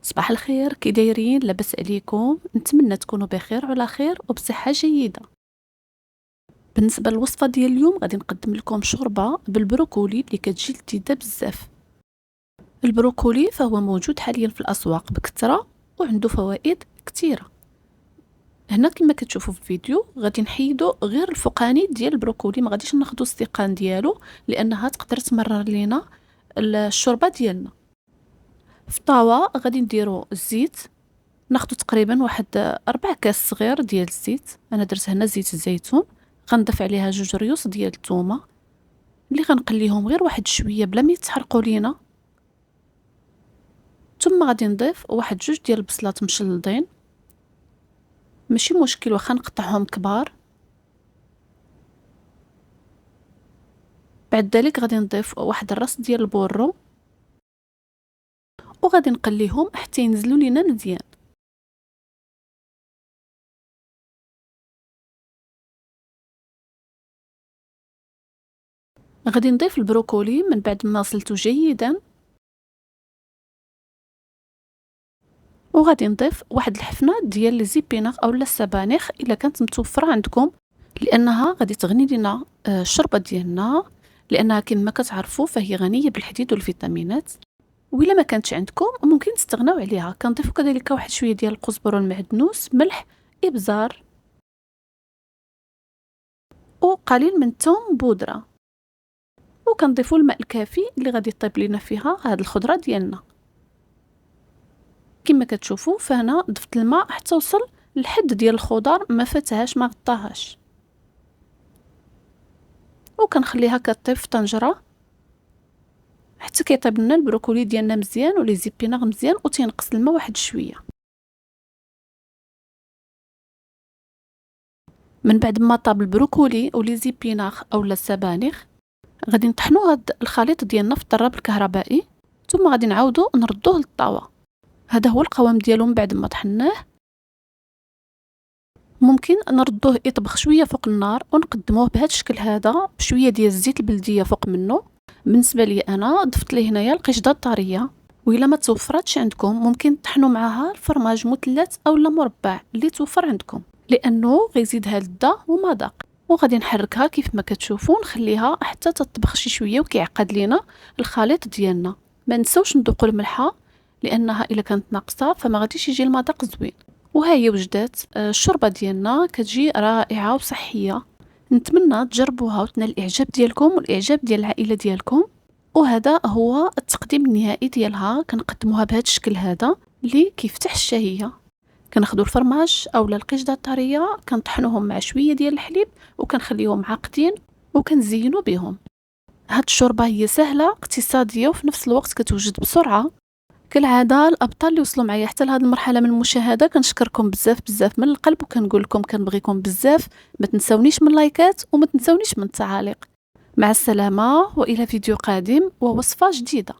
صباح الخير، كي دايرين؟ لاباس عليكم؟ نتمنى تكونوا بخير وعلى خير وبصحة جيدة. بالنسبة للوصفة ديال اليوم غادي نقدم لكم شوربة بالبروكولي اللي كتجي لذيذة بزاف. البروكولي فهو موجود حاليا في الأسواق بكثرة وعنده فوائد كثيرة. هنا كما كتشوفوا في الفيديو غادي نحيدو غير الفوقاني ديال البروكولي، ما غاديش ناخدو السيقان ديالو لأنها تقدر تمرر لينا الشوربة ديالنا. في الطاوة غادي نديرو الزيت، ناخدو تقريبا واحد 4 كاس صغير ديال الزيت. انا درت هنا زيت الزيتون. غنضيف عليها 2 ريوس ديال الثومه اللي غنقليهم غير واحد شويه بلا ما يتحرقوا لينا. ثم غادي نضيف واحد 2 ديال البصلات مشلضين، ماشي مشكل واخا نقطعهم كبار. بعد ذلك غادي نضيف واحد الراس ديال البورو وغادي نقليهم حتى ينزلوا لينا مزيان. غادي نضيف البروكولي من بعد ما غسلته جيدا، وغادي نضيف واحد الحفنه ديال لي زيبيناغ اولا السبانخ الا كانت متوفره عندكم، لانها غادي تغني لنا الشوربه ديالنا، لانها كما كتعرفوا فهي غنيه بالحديد والفيتامينات. وإلا ما كانتش عندكم ممكن تستغناو عليها. كنضيفوا كذلك واحد شويه ديال القزبر والمعدنوس، ملح، ابزار، وقليل من الثوم بودره، وكنضيفوا الماء الكافي اللي غادي يطيب لنا فيها هاد الخضره ديالنا. كما كتشوفوا فهنا ضفت الماء حتى وصل للحد ديال الخضر، ما فاتهاش ما غطاهاش، وكنخليها كطيب في طنجره حتى كيطيب لنا البروكولي ديالنا مزيان ولي زيبيناغ مزيان وتينقص الماء واحد شويه. من بعد ما طاب البروكولي ولي زيبيناغ اولا السبانخ غادي نطحنوا هاد الخليط ديالنا في الطراب الكهربائي، ثم غادي نعاودو نردوه للطاوه. هذا هو القوام ديالو من بعد ما طحناه. ممكن نردوه يطبخ شويه فوق النار ونقدموه بهذا الشكل هذا بشويه ديال الزيت البلديه فوق منه. بالنسبه لي انا ضفت ليه هنايا القشده الطريه، وإلا ما توفرتش عندكم ممكن تطحنوا معها الفرماج مثلث اولا مربع اللي توفر عندكم، لانه غيزيدها لذه ومذاق. وغادي نحركها كيف ما كتشوفوا، نخليها حتى تطبخ شي شويه وكيعقد لينا الخليط ديالنا. ما نساوش نذوقوا الملحه لانها الا كانت ناقصه فما غاديش يجي المذاق زوين. وها هي وجدات الشوربه ديالنا كتجي رائعه وصحيه. نتمنى تجربوها وتنال الاعجاب ديالكم والاعجاب ديال العائله ديالكم. وهذا هو التقديم النهائي ديالها. كنقدموها بهذا الشكل هذا اللي كيفتح الشهيه. كناخذوا الفرماج اولا القشده الطريه كنطحنوهم مع شويه ديال الحليب وكنخليهم عاقدين وكنزينوا بهم. هاد الشوربه هي سهله اقتصاديه وفي نفس الوقت كتوجد بسرعه. كالعاده الابطال اللي وصلوا معايا حتى لهاد المرحله من المشاهده كنشكركم بزاف بزاف من القلب، وكنقول لكم كنبغيكم بزاف. ما تنسونيش من اللايكات وما تنسونيش من التعاليق. مع السلامه والى فيديو قادم ووصفه جديده.